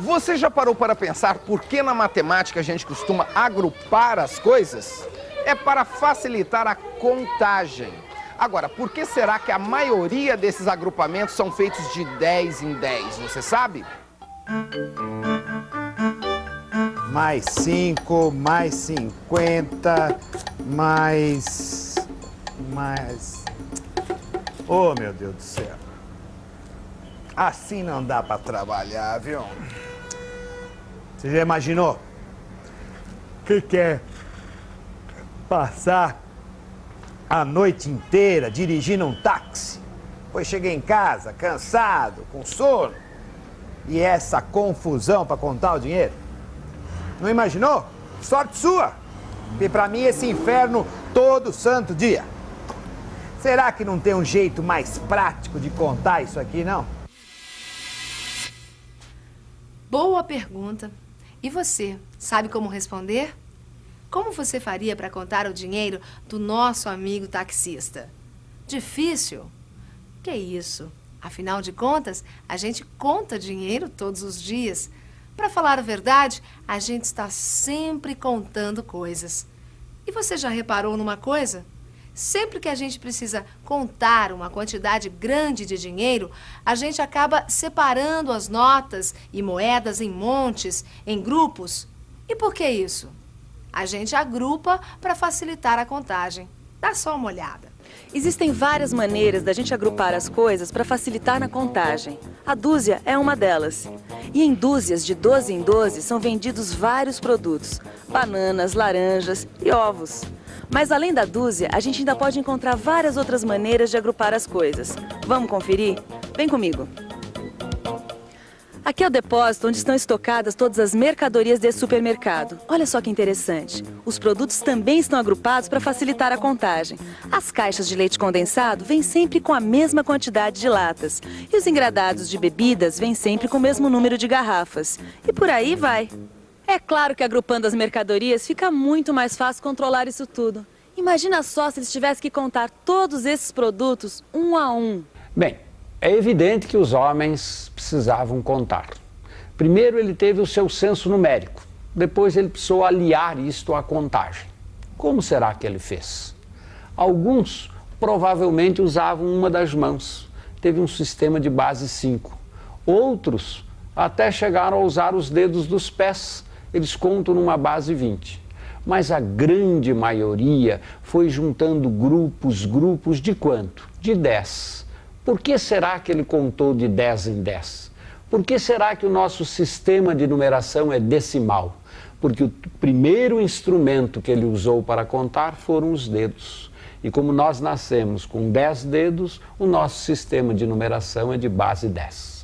Você já parou para pensar por que na matemática a gente costuma agrupar as coisas? É para facilitar a contagem. Agora, por que será que a maioria desses agrupamentos são feitos de 10 em 10? Você sabe? Mais 5, mais 50, mais... Oh, meu Deus do céu. Assim não dá pra trabalhar, viu? Você já imaginou? Que quer passar a noite inteira dirigindo um táxi? Depois cheguei em casa, cansado, com sono. E essa confusão pra contar o dinheiro? Não imaginou? Sorte sua! Porque pra mim esse inferno todo santo dia. Será que não tem um jeito mais prático de contar isso aqui, não? Boa pergunta. E você, sabe como responder? Como você faria para contar o dinheiro do nosso amigo taxista? Difícil? Que isso? Afinal de contas, a gente conta dinheiro todos os dias. Para falar a verdade, a gente está sempre contando coisas. E você já reparou numa coisa? Sempre que a gente precisa contar uma quantidade grande de dinheiro, a gente acaba separando as notas e moedas em montes, em grupos. E por que isso? A gente agrupa para facilitar a contagem. Dá só uma olhada. Existem várias maneiras da gente agrupar as coisas para facilitar na contagem. A dúzia é uma delas. E em dúzias de 12 em 12 são vendidos vários produtos: bananas, laranjas e ovos. Mas além da dúzia, a gente ainda pode encontrar várias outras maneiras de agrupar as coisas. Vamos conferir? Vem comigo. Aqui é o depósito onde estão estocadas todas as mercadorias desse supermercado. Olha só que interessante. Os produtos também estão agrupados para facilitar a contagem. As caixas de leite condensado vêm sempre com a mesma quantidade de latas. E os engradados de bebidas vêm sempre com o mesmo número de garrafas. E por aí vai. É claro que agrupando as mercadorias fica muito mais fácil controlar isso tudo. Imagina só se eles tivessem que contar todos esses produtos um a um. Bem, é evidente que os homens precisavam contar. Primeiro ele teve o seu senso numérico, depois ele precisou aliar isto à contagem. Como será que ele fez? Alguns provavelmente usavam uma das mãos, teve um sistema de base 5. Outros até chegaram a usar os dedos dos pés, eles contam numa base 20. Mas a grande maioria foi juntando grupos de quanto? De 10. Por que será que ele contou de 10 em 10? Por que será que o nosso sistema de numeração é decimal? Porque o primeiro instrumento que ele usou para contar foram os dedos. E como nós nascemos com 10 dedos, o nosso sistema de numeração é de base 10.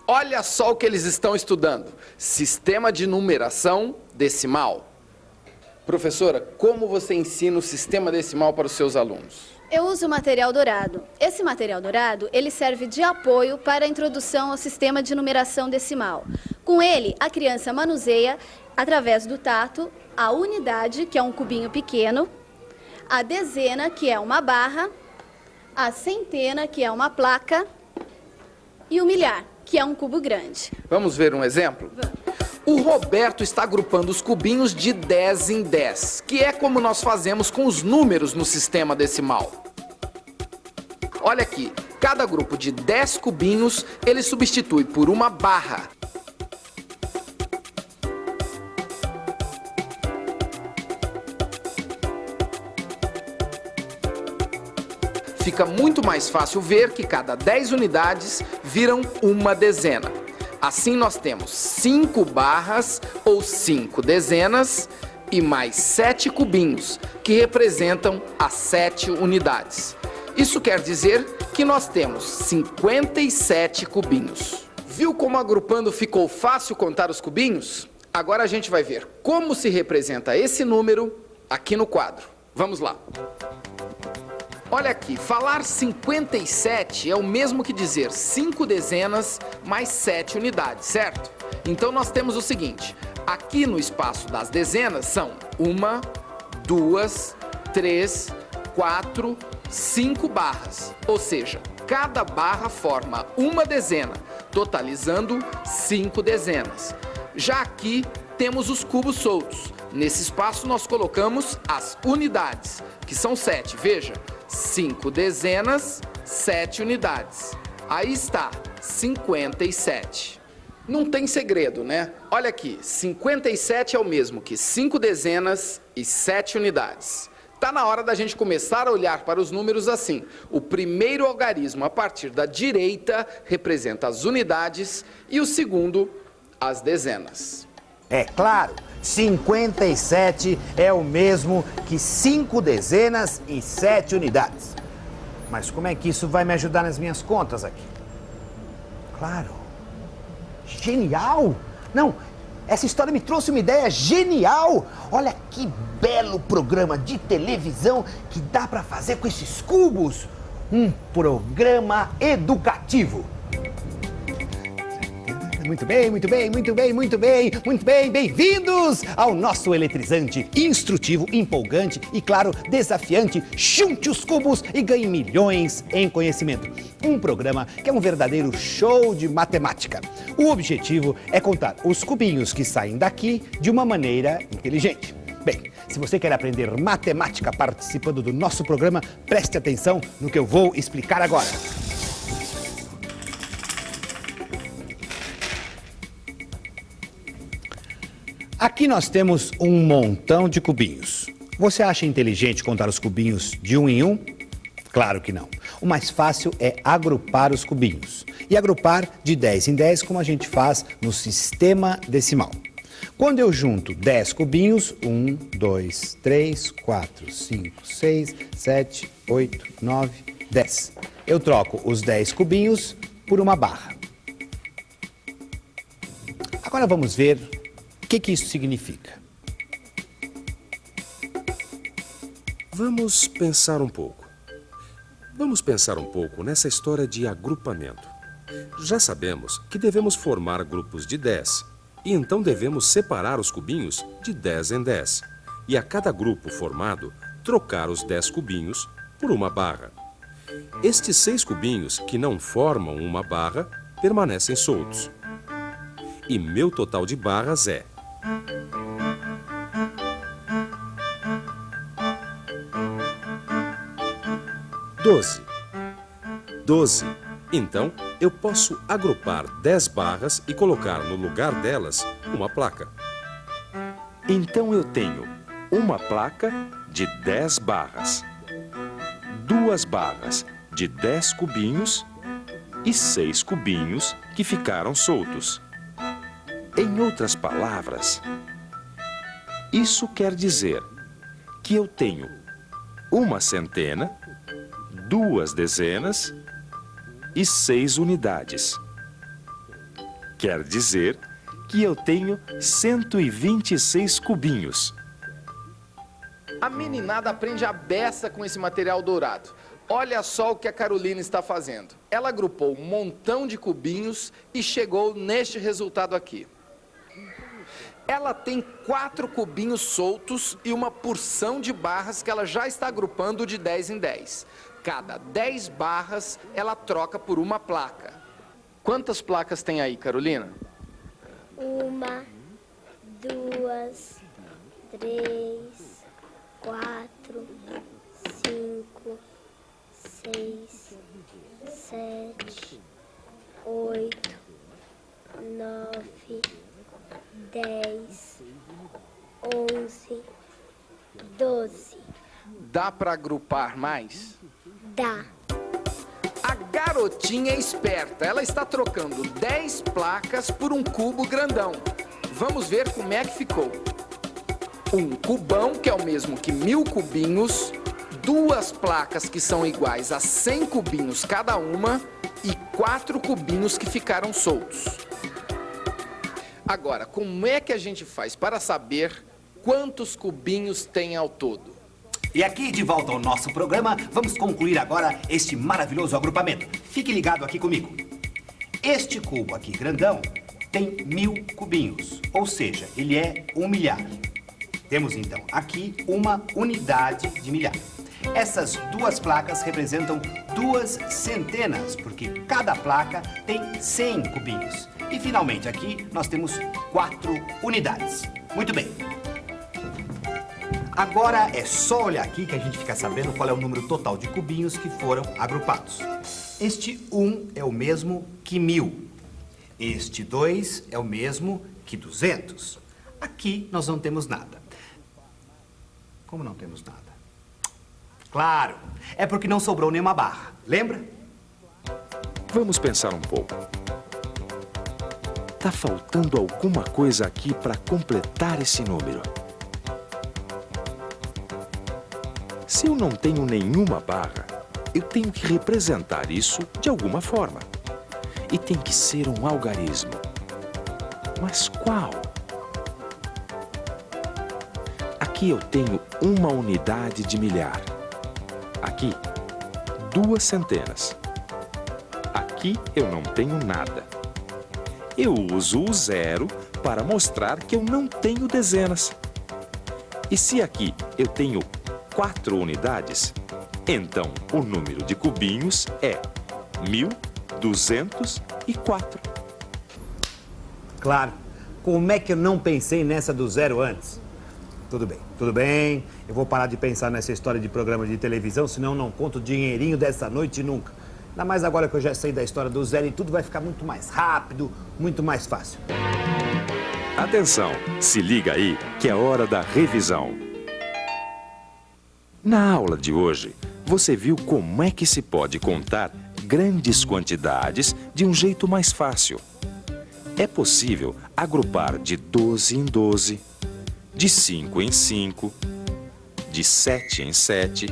Olha só o que eles estão estudando. Sistema de numeração decimal. Professora, como você ensina o sistema decimal para os seus alunos? Eu uso o material dourado. Esse material dourado, ele serve de apoio para a introdução ao sistema de numeração decimal. Com ele, a criança manuseia, através do tato, a unidade, que é um cubinho pequeno, a dezena, que é uma barra, a centena, que é uma placa, e o milhar, que é um cubo grande. Vamos ver um exemplo? Vamos. O Roberto está agrupando os cubinhos de 10 em 10, que é como nós fazemos com os números no sistema decimal. Olha aqui, cada grupo de 10 cubinhos, ele substitui por uma barra. Fica muito mais fácil ver que cada 10 unidades viram uma dezena. Assim nós temos 5 barras ou 5 dezenas e mais 7 cubinhos, que representam as 7 unidades. Isso quer dizer que nós temos 57 cubinhos. Viu como agrupando ficou fácil contar os cubinhos? Agora a gente vai ver como se representa esse número aqui no quadro. Vamos lá. Olha aqui, falar 57 é o mesmo que dizer 5 dezenas mais 7 unidades, certo? Então nós temos o seguinte, aqui no espaço das dezenas são 1, 2, 3, 4, 5 barras. Ou seja, cada barra forma uma dezena. totalizando 5 dezenas. Já aqui temos os cubos soltos. Nesse espaço nós colocamos as unidades, que são 7. Veja, 5 dezenas, 7 unidades. Aí está, 57. Não tem segredo, né? Olha aqui, 57 é o mesmo que 5 dezenas e 7 unidades. Está na hora da gente começar a olhar para os números assim. O primeiro algarismo a partir da direita representa as unidades e o segundo, as dezenas. É claro, 57 é o mesmo que 5 dezenas e 7 unidades. Mas como é que isso vai me ajudar nas minhas contas aqui? Claro. Genial! Não, essa história me trouxe uma ideia genial! Olha que belo programa de televisão que dá para fazer com esses cubos! Um programa educativo! Muito bem, muito bem, muito bem, muito bem, muito bem. Bem-vindos ao nosso eletrizante, instrutivo, empolgante e, claro, desafiante Junte os Cubos e Ganhe Milhões em Conhecimento. Um programa que é um verdadeiro show de matemática. O objetivo é contar os cubinhos que saem daqui de uma maneira inteligente. Bem, se você quer aprender matemática participando do nosso programa, preste atenção no que eu vou explicar agora. Aqui nós temos um montão de cubinhos. Você acha inteligente contar os cubinhos de um em um? Claro que não. O mais fácil é agrupar os cubinhos. E agrupar de 10 em 10, como a gente faz no sistema decimal. Quando eu junto 10 cubinhos, 1, 2, 3, 4, 5, 6, 7, 8, 9, 10. Eu troco os 10 cubinhos por uma barra. Agora vamos ver o que isso significa. Vamos pensar um pouco. Vamos pensar um pouco nessa história de agrupamento. Já sabemos que devemos formar grupos de 10 e então devemos separar os cubinhos de 10 em 10 e a cada grupo formado trocar os 10 cubinhos por uma barra. Estes 6 cubinhos que não formam uma barra permanecem soltos. E meu total de barras é 12. Então, eu posso agrupar 10 barras e colocar no lugar delas uma placa. Então eu tenho uma placa de 10 barras, 2 barras de 10 cubinhos e 6 cubinhos que ficaram soltos. Em outras palavras, isso quer dizer que eu tenho uma centena, 2 dezenas e 6 unidades. Quer dizer que eu tenho 126 cubinhos. A meninada aprende a beça com esse material dourado. Olha só o que a Carolina está fazendo. Ela agrupou um montão de cubinhos e chegou neste resultado aqui. Ela tem 4 cubinhos soltos e uma porção de barras que ela já está agrupando de 10 em 10. Cada 10 barras, ela troca por uma placa. Quantas placas tem aí, Carolina? 1, 2, 3, 4, 5, 6, 7, 8, 9, 10, 11, 12. Dá para agrupar mais? Dá. A garotinha é esperta. Ela está trocando 10 placas por um cubo grandão. Vamos ver como é que ficou. Um cubão, que é o mesmo que 1000 cubinhos, 2 placas que são iguais a 100 cubinhos cada uma e 4 cubinhos que ficaram soltos. Agora, como é que a gente faz para saber quantos cubinhos tem ao todo? E aqui, de volta ao nosso programa, vamos concluir agora este maravilhoso agrupamento. Fique ligado aqui comigo. Este cubo aqui, grandão, tem 1000 cubinhos, ou seja, ele é 1 milhar. Temos, então, aqui uma unidade de milhar. Essas duas placas representam 2 centenas, porque cada placa tem 100 cubinhos. E finalmente aqui nós temos 4 unidades. Muito bem. Agora é só olhar aqui que a gente fica sabendo qual é o número total de cubinhos que foram agrupados. Este 1 é o mesmo que 1000. Este 2 é o mesmo que 200. Aqui nós não temos nada. Como não temos nada? Claro, é porque não sobrou nenhuma barra, lembra? Vamos pensar um pouco. Tá faltando alguma coisa aqui para completar esse número. Se eu não tenho nenhuma barra, eu tenho que representar isso de alguma forma. E tem que ser um algarismo. Mas qual? Aqui eu tenho uma unidade de milhar. Aqui, 2 centenas. Aqui eu não tenho nada. Eu uso o 0 para mostrar que eu não tenho dezenas. E se aqui eu tenho 4 unidades, então o número de cubinhos é 1204. Claro. Como é que eu não pensei nessa do 0 antes? Tudo bem. Eu vou parar de pensar nessa história de programa de televisão, senão eu não conto o dinheirinho dessa noite nunca. Ainda mais agora que eu já sei da história do 0 e tudo vai ficar muito mais rápido, muito mais fácil. Atenção, se liga aí que é hora da revisão. Na aula de hoje, você viu como é que se pode contar grandes quantidades de um jeito mais fácil. É possível agrupar de 12 em 12, de 5 em 5, de 7 em 7,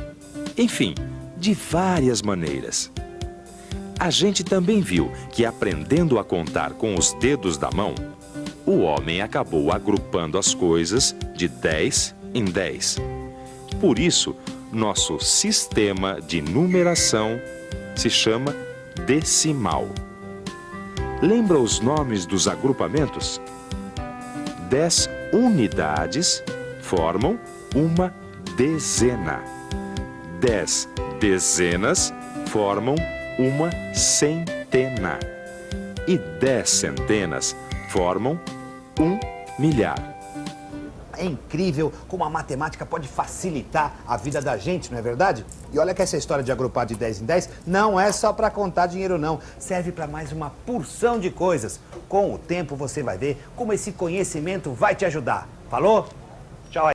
enfim, de várias maneiras. A gente também viu que aprendendo a contar com os dedos da mão, o homem acabou agrupando as coisas de 10 em 10. Por isso, nosso sistema de numeração se chama decimal. Lembra os nomes dos agrupamentos? 10 unidades formam uma dezena. 10 dezenas formam uma centena. E 10 centenas formam um milhar. É incrível como a matemática pode facilitar a vida da gente, não é verdade? E olha que essa história de agrupar de 10 em 10 não é só para contar dinheiro, não. Serve para mais uma porção de coisas. Com o tempo você vai ver como esse conhecimento vai te ajudar. Falou?